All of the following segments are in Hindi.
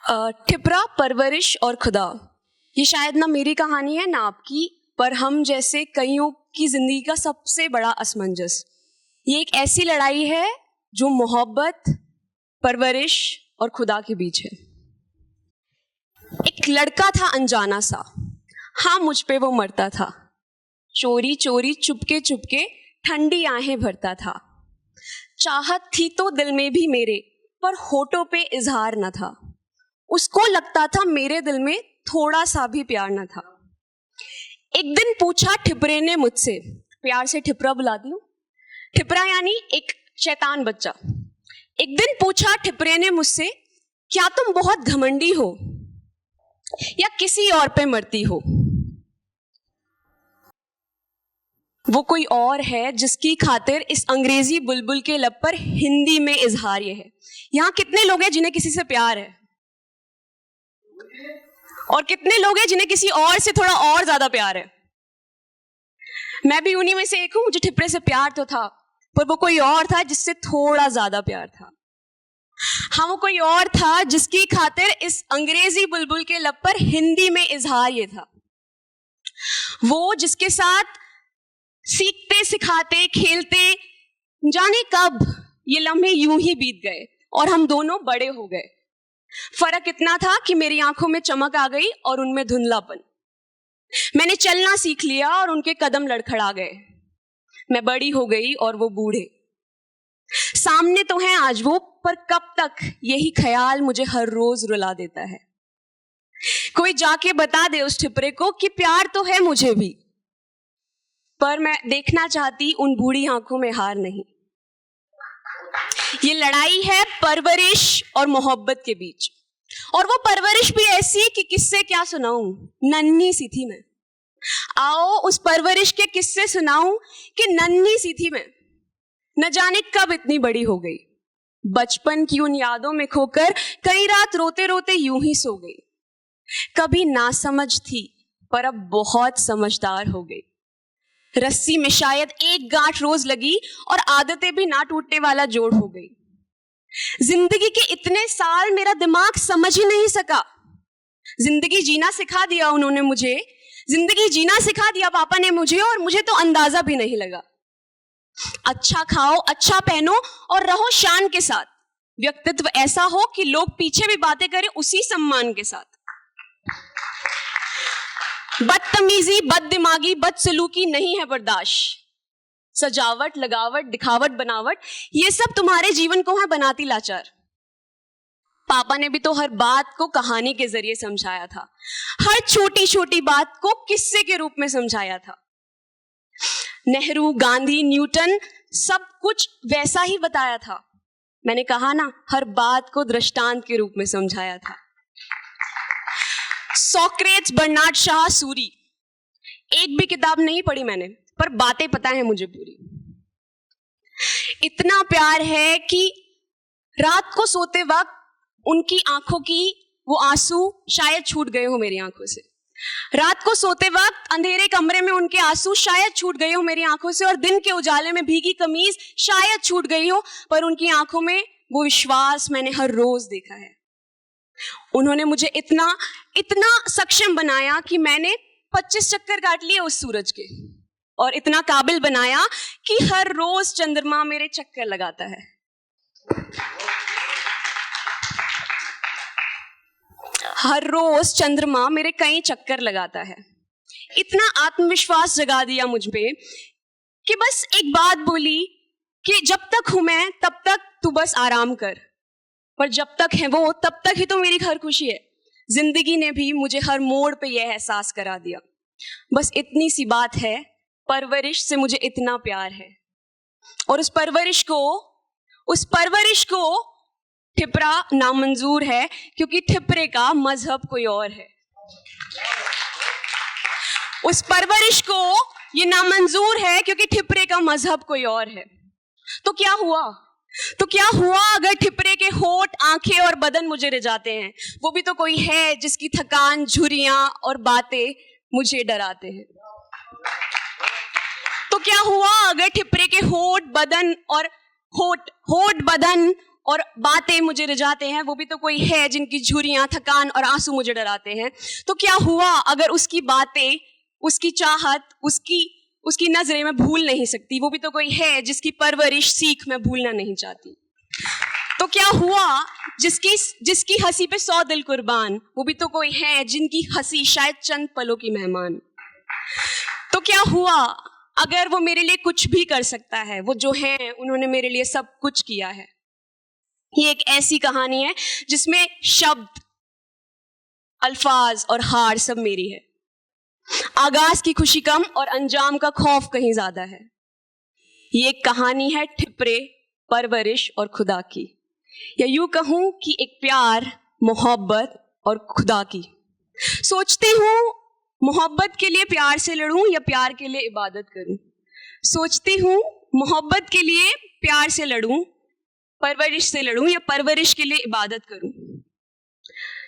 ठिपरा, परवरिश और खुदा। ये शायद ना मेरी कहानी है ना आपकी, पर हम जैसे कईयों की जिंदगी का सबसे बड़ा असमंजस। ये एक ऐसी लड़ाई है जो मोहब्बत, परवरिश और खुदा के बीच है। एक लड़का था अनजाना सा, हाँ मुझ पे वो मरता था। चोरी चोरी चुपके चुपके ठंडी आहें भरता था। चाहत थी तो दिल में भी मेरे, पर होठों पे इजहार न था। उसको लगता था मेरे दिल में थोड़ा सा भी प्यार न था। एक दिन पूछा ठिपरे ने मुझसे, प्यार से ठिपरा बुलाती हूँ, ठिपरा यानी एक शैतान बच्चा। एक दिन पूछा ठिपरे ने मुझसे, क्या तुम बहुत घमंडी हो या किसी और पे मरती हो? वो कोई और है जिसकी खातिर इस अंग्रेजी बुलबुल के लब पर हिंदी में इजहार ये है। यहां कितने लोग हैं जिन्हें किसी से प्यार है, और कितने लोग हैं जिन्हें किसी और से थोड़ा और ज्यादा प्यार है? मैं भी उन्हीं में से एक हूं। मुझे ठिपरे से प्यार तो था, पर वो कोई और था जिससे थोड़ा ज्यादा प्यार था। हाँ, वो कोई और था जिसकी खातिर इस अंग्रेजी बुलबुल के लब पर हिंदी में इजहार ये था। वो जिसके साथ सीखते सिखाते खेलते जाने कब ये लम्हे यूं ही बीत गए और हम दोनों बड़े हो गए। फर्क इतना था कि मेरी आंखों में चमक आ गई और उनमें धुंधलापन। मैंने चलना सीख लिया और उनके कदम लड़खड़ा गए। मैं बड़ी हो गई और वो बूढ़े। सामने तो हैं आज वो, पर कब तक यही ख्याल मुझे हर रोज रुला देता है। कोई जाके बता दे उस ठिपरे को कि प्यार तो है मुझे भी, पर मैं देखना चाहती उन बूढ़ी आंखों में हार नहीं। ये लड़ाई है परवरिश और मोहब्बत के बीच, और वो परवरिश भी ऐसी कि किससे क्या सुनाऊं, नन्ही सी थी मैं। आओ उस परवरिश के किस्से सुनाऊं कि नन्ही सी थी मैं, न जाने कब इतनी बड़ी हो गई। बचपन की उन यादों में खोकर कई रात रोते रोते यूं ही सो गई। कभी नासमझ थी, पर अब बहुत समझदार हो गई। रस्सी में शायद एक गांठ रोज लगी और आदतें भी ना टूटने वाला जोड़ हो गई। जिंदगी के इतने साल मेरा दिमाग समझ ही नहीं सका। जिंदगी जीना सिखा दिया उन्होंने मुझे, जिंदगी जीना सिखा दिया पापा ने मुझे, और मुझे तो अंदाजा भी नहीं लगा। अच्छा खाओ, अच्छा पहनो और रहो शान के साथ। व्यक्तित्व ऐसा हो कि लोग पीछे भी बातें करें उसी सम्मान के साथ। बदतमीजी, बददिमागी, बदसलूकी नहीं है बर्दाश्त। सजावट, लगावट, दिखावट, बनावट, ये सब तुम्हारे जीवन को है बनाती लाचार। पापा ने भी तो हर बात को कहानी के जरिए समझाया था, हर छोटी छोटी बात को किस्से के रूप में समझाया था। नेहरू, गांधी, न्यूटन, सब कुछ वैसा ही बताया था। मैंने कहा ना, हर बात को दृष्टांत के रूप में समझाया था। सोक्रेट्स, बर्नार्ड शाह, सूरी, एक भी किताब नहीं पढ़ी मैंने, पर बातें पता है मुझे पूरी। इतना प्यार है कि रात को सोते वक्त उनकी आंखों की वो आंसू शायद छूट गए हो मेरी आंखों से। रात को सोते वक्त अंधेरे कमरे में उनके आंसू शायद छूट गए हो मेरी आंखों से, और दिन के उजाले में भीगी कमीज शायद छूट गई हो, पर उनकी आंखों में वो विश्वास मैंने हर रोज देखा है। उन्होंने मुझे इतना इतना सक्षम बनाया कि मैंने 25 चक्कर काट लिए उस सूरज के, और इतना काबिल बनाया कि हर रोज चंद्रमा मेरे चक्कर लगाता है। हर रोज चंद्रमा मेरे कई चक्कर लगाता है। इतना आत्मविश्वास जगा दिया मुझ पे कि बस एक बात बोली कि जब तक हूं मैं तब तक तू बस आराम कर, पर जब तक है वो तब तक ही तो मेरी हर खुशी है। जिंदगी ने भी मुझे हर मोड़ पे यह एहसास करा दिया। बस इतनी सी बात है, परवरिश से मुझे इतना प्यार है, और उस परवरिश को ठिपरा नामंजूर है, क्योंकि ठिपरे का मजहब कोई और है। उस परवरिश को ये नामंजूर है क्योंकि ठिपरे का मजहब कोई और है। तो क्या हुआ अगर ठिपरे के होठ, आंखें और बदन मुझे रिझाते हैं? वो भी तो कोई है जिसकी थकान, झुर्रियां और बातें मुझे डराते हैं। तो क्या हुआ अगर ठिपरे के होठ, बदन और बातें मुझे रिझाते हैं, वो भी तो कोई है जिनकी झुर्रियां, थकान और आंसू मुझे डराते हैं। तो क्या हुआ अगर उसकी बातें, उसकी चाहत, उसकी नजरें मैं भूल नहीं सकती? वो भी तो कोई है जिसकी परवरिश, सीख मैं भूलना नहीं चाहती। तो क्या हुआ जिसकी हंसी पे 100 दिल कुर्बान, वो भी तो कोई है जिनकी हंसी शायद चंद पलों की मेहमान। तो क्या हुआ अगर वो मेरे लिए कुछ भी कर सकता है? वो जो है उन्होंने मेरे लिए सब कुछ किया है। ये एक ऐसी कहानी है जिसमें शब्द, अल्फाज और हार सब मेरी है। आगाज की खुशी कम और अंजाम का खौफ कहीं ज्यादा है। ये एक कहानी है ठिपरे, परवरिश और खुदा की, या यूं कहूं कि एक प्यार, मोहब्बत और खुदा की। सोचती हूं मोहब्बत के लिए प्यार से लड़ूं या प्यार के लिए इबादत करूं। सोचती हूं मोहब्बत के लिए प्यार से लड़ूं, परवरिश से लड़ूं या परवरिश के लिए इबादत करूं।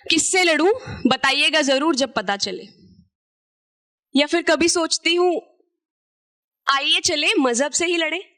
किससे लड़ूं बताइएगा जरूर जब पता चले। या फिर कभी सोचती हूं आइए चले मजहब से ही लड़े।